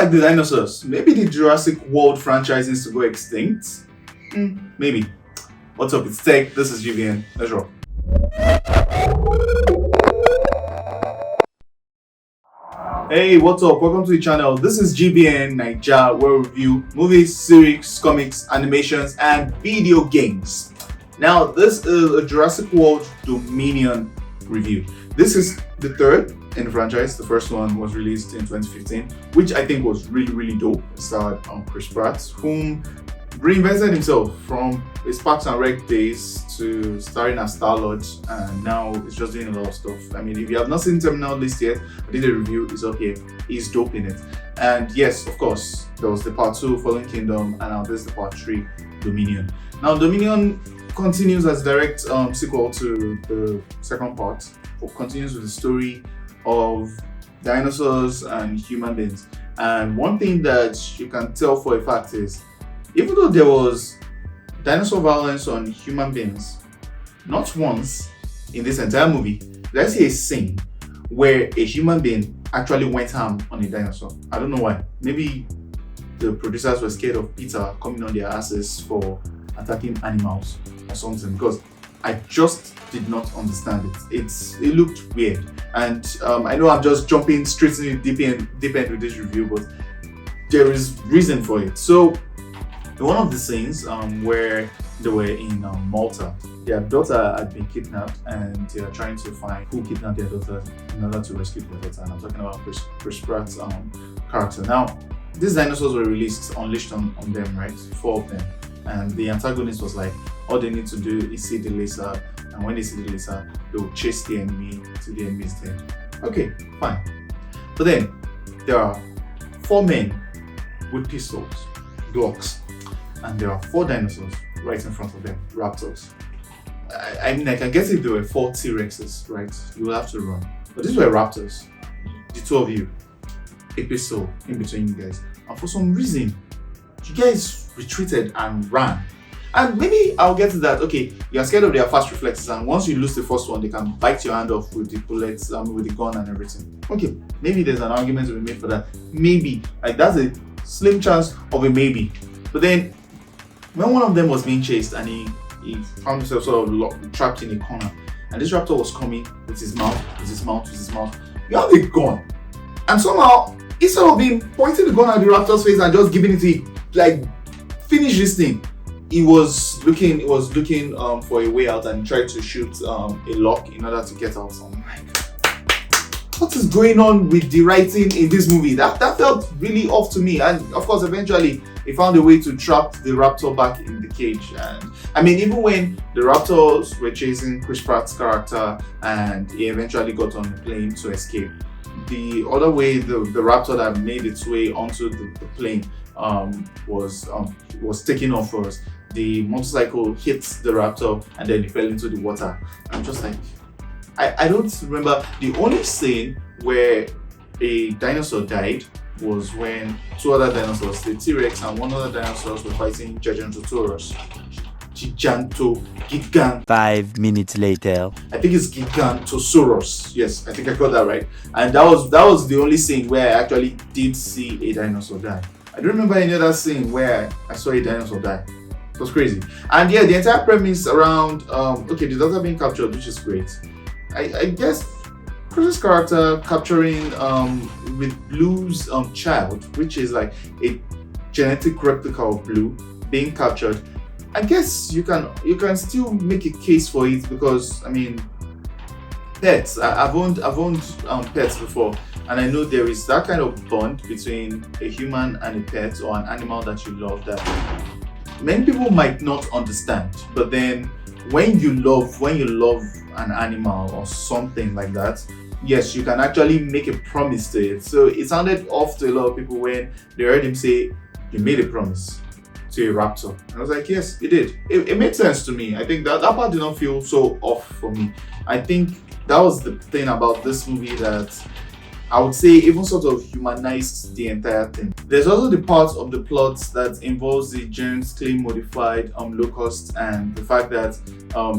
like the dinosaurs. Maybe the Jurassic World franchise needs to go extinct. Maybe. What's up? It's Tech. This is GVNNaija. Hey, what's up? Welcome to the channel. This is GVNNaija, where we review movies, series, comics, animations, and video games. Now, this is a Jurassic World Dominion review. This is the third in the franchise. The first one was released in 2015, which I think was really dope. It starred Chris Pratt, whom reinvented himself from his Parks and Rec days to starring as Star-Lord, and now he's just doing a lot of stuff. I mean, if you have not seen Terminal List yet, I did a review. It's okay. He's dope in it. And yes, of course, there was the part 2, Fallen Kingdom, and now this is the part 3, Dominion. Now, Dominion continues as direct sequel to the second part. It continues with the story of dinosaurs and human beings. And one thing that you can tell for a fact is, even though there was dinosaur violence on human beings, not once in this entire movie did I see a scene where a human being actually went ham on a dinosaur. I don't know why. Maybe the producers were scared of PETA coming on their asses for attacking animals or something, because I just did not understand it. It looked weird, and I know I'm just jumping straight into the deep end with this review, but there is reason for it. So in one of the scenes where they were in Malta, their daughter had been kidnapped, and they are trying to find who kidnapped their daughter in order to rescue their daughter. And I'm talking about Chris Pratt's character. Now, these dinosaurs were unleashed on them, right? 4 of them. And the antagonist was like, all they need to do is see the laser, and when they see the laser, they will chase the enemy till the enemy is dead. Okay, fine. But then there are 4 men with pistols, Glocks, and there are 4 dinosaurs right in front of them, raptors. I mean, I can guess if there were 4 T-Rexes, right? You will have to run. But these were raptors. The 2 of you, a pistol in between you guys. And for some reason, you guys retreated and ran. And maybe I'll get to that. Okay, you're scared of their fast reflexes, and once you lose the first one, they can bite your hand off with the bullets, with the gun and everything. Okay, maybe there's an argument to be made for that. Maybe. Like, that's a slim chance of a maybe. But then, when one of them was being chased and he found himself sort of trapped in a corner, and this raptor was coming with his mouth, you have a gun. And somehow, instead of being pointing the gun at the raptor's face and just giving it to him, like, finish this thing, he was looking for a way out and tried to shoot a lock in order to get out. So I'm like, what is going on with the writing in this movie? That felt really off to me. And of course, eventually, he found a way to trap the raptor back in the cage. And I mean, even when the raptors were chasing Chris Pratt's character and he eventually got on the plane to escape, the other way, the raptor that made its way onto the plane was taking off first. The motorcycle hit the raptor and then it fell into the water. I'm just like, I don't remember. The only scene where a dinosaur died was when 2 other dinosaurs, the T-Rex and 1 other dinosaur, were fighting Gigantosaurus. 5 minutes later. I think it's Gigantosaurus. Yes, I think I got that right. And that was the only scene where I actually did see a dinosaur die. I don't remember any other scene where I saw a dinosaur die. It was crazy. And yeah, the entire premise around okay, the daughter being captured, which is great. I guess Chris's character capturing with Blue's child, which is like a genetic replica of Blue, being captured. I guess you can still make a case for it, because I mean, pets. I've owned pets before, and I know there is that kind of bond between a human and a pet or an animal that you love that many people might not understand. But then when you love an animal or something like that, yes, you can actually make a promise to it. So it sounded off to a lot of people when they heard him say he made a promise to a raptor. And I was like, yes, he did. It made sense to me. I think that part did not feel so off for me. I think that was the thing about this movie that I would say even sort of humanized the entire thing. There's also the part of the plot that involves the genetically modified locust, and the fact that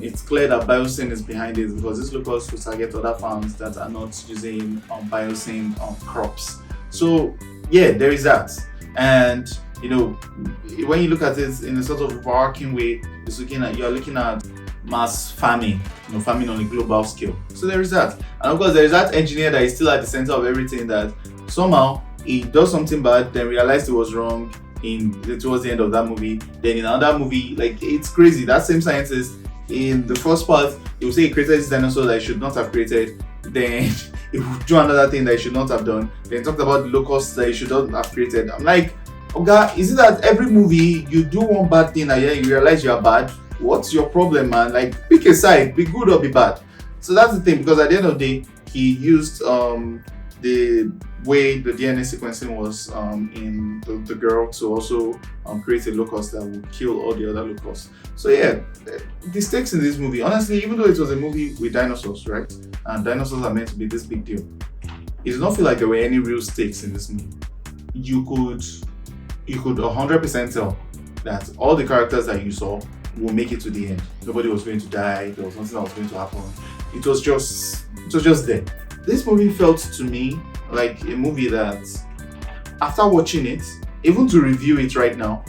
it's clear that biosyn is behind it, because this locust will target other farms that are not using biosyn crops. So yeah, there is that. And when you look at it in a sort of overarching way, you're looking at mass farming, farming on a global scale. So there is that. And of course there is that engineer that is still at the center of everything, that somehow he does something bad, then realized it was wrong towards the end of that movie. Then in another movie, like, it's crazy. That same scientist, in the first part, he will say he created this dinosaur that he should not have created. Then he would do another thing that he should not have done. Then he talked about the locusts that he should not have created. I'm like, okay, is it that every movie you do one bad thing and you realize you're bad? What's your problem, man? Like, pick a side, be good or be bad. So that's the thing, because at the end of the day, he used the way the DNA sequencing was in the girl to also create a locust that would kill all the other locusts. So yeah, the stakes in this movie, honestly, even though it was a movie with dinosaurs, right? And dinosaurs are meant to be this big deal, it did not feel like there were any real stakes in this movie. You could 100% tell that all the characters that you saw will make it to the end. Nobody was going to die. There was nothing that was going to happen. It was just there. This movie felt to me like a movie that, after watching it, even to review it right now,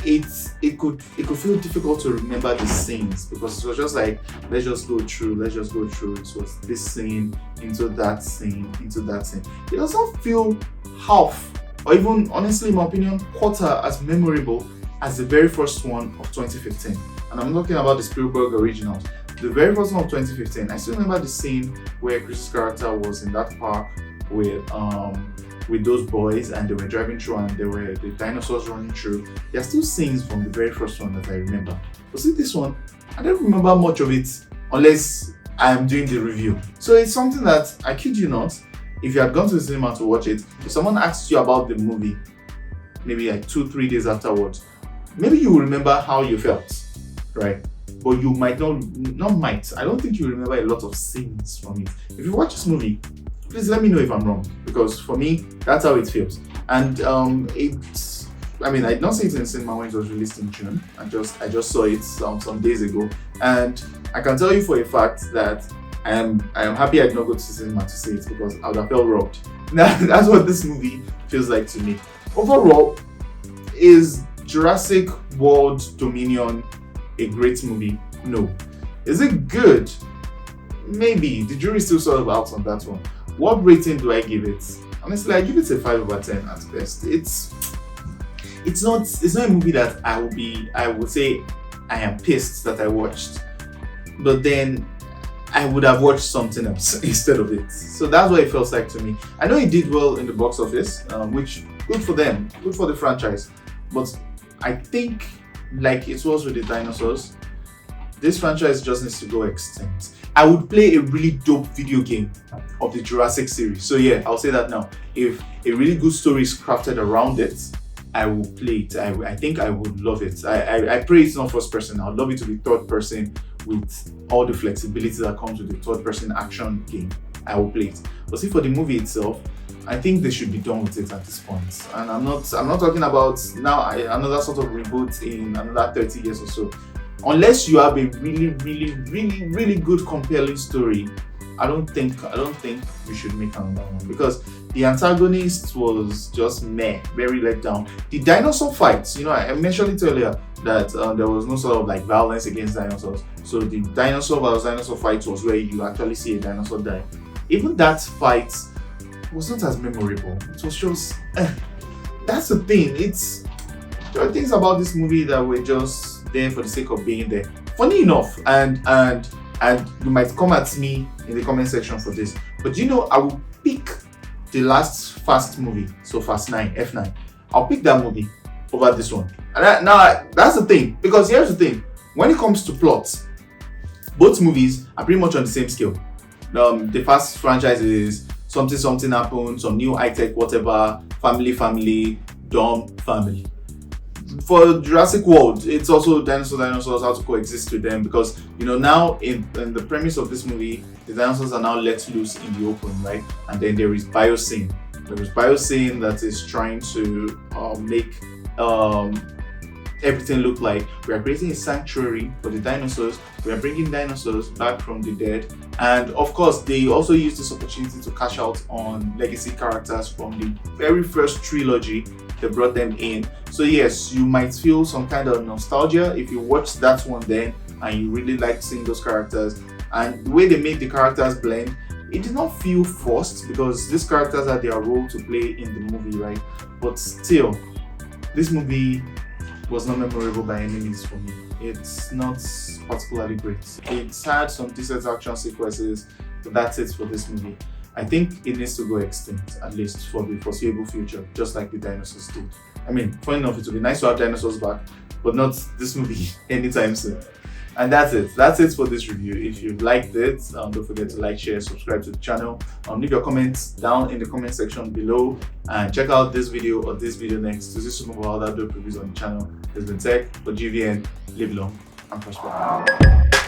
it could feel difficult to remember the scenes, because it was just like, let's just go through. It was this scene into that scene into that scene. It doesn't feel half, or even, honestly, in my opinion, quarter as memorable as the very first one of 2015. And I'm talking about the Spielberg originals. The very first one of 2015, I still remember the scene where Chris's character was in that park with those boys, and they were driving through and there were the dinosaurs running through. There are still scenes from the very first one that I remember. But see, this one, I don't remember much of it unless I am doing the review. So it's something that, I kid you not, if you had gone to the cinema to watch it, if someone asked you about the movie, maybe like 2-3 days afterwards, maybe you will remember how you felt, right? But you might I don't think you remember a lot of scenes from it. If you watch this movie, please let me know if I'm wrong, because for me, that's how it feels. And I did not see it in the cinema when it was released in June. I just saw it some days ago, and I can tell you for a fact that I am happy I did not go to the cinema to see it, because I would have felt robbed. That's what this movie feels like to me. Overall, is Jurassic World Dominion a great movie? No. Is it good? Maybe. The jury's still sort of out on that one. What rating do I give it? Honestly, I give it a 5/10 at best. It's not a movie that I would say I am pissed that I watched, but then I would have watched something else instead of it. So that's what it feels like to me. I know it did well in the box office, which, good for them, good for the franchise. But I think, like it was with the dinosaurs, this franchise just needs to go extinct. I would play a really dope video game of the Jurassic series. So yeah, I'll say that now. If a really good story is crafted around it, I will play it. I think I would love it. I pray it's not first person. I would love it to be third person with all the flexibility that comes with the third person action game. I will play it. But see, for the movie itself, I think they should be done with it at this point. And I'm not talking about now another sort of reboot in another 30 years or so. Unless you have a really, really, really, really good compelling story, I don't think we should make another one, because the antagonist was just meh, very let down. The dinosaur fights, I mentioned it earlier that there was no sort of like violence against dinosaurs. So the dinosaur versus dinosaur fight was where you actually see a dinosaur die. Even that fight was not as memorable. It was just that's the thing. There are things about this movie that were just there for the sake of being there. Funny enough, and you might come at me in the comment section for this, but I will pick the last Fast movie, so Fast 9, F9. I'll pick that movie over this one. And now that's the thing, because here's the thing: when it comes to plots, both movies are pretty much on the same scale. The Fast franchise is something happened, some new high tech, whatever, family, dumb family. For Jurassic World, it's also dinosaurs, how to coexist with them, because now in the premise of this movie, the dinosaurs are now let loose in the open, right? And then there is Biosyn. There is Biosyn that is trying to make everything look like. We are creating a sanctuary for the dinosaurs. We are bringing dinosaurs back from the dead. And of course, they also use this opportunity to cash out on legacy characters from the very first trilogy. They brought them in. So yes, you might feel some kind of nostalgia if you watch that one then and you really like seeing those characters. And the way they made the characters blend, it did not feel forced because these characters had their role to play in the movie, right? But still, this movie was not memorable by any means for me. It's not particularly great. It's had some decent action sequences, but that's it for this movie. I think it needs to go extinct, at least for the foreseeable future, just like the dinosaurs did. I mean, funny enough, it would be nice to have dinosaurs back, but not this movie anytime soon. And that's it. That's it for this review. If you liked it, don't forget to like, share, subscribe to the channel. Leave your comments down in the comment section below, and check out this video or this video next to see some of our other dope reviews on the channel. It's been Tech for GVN. Live long and prosper.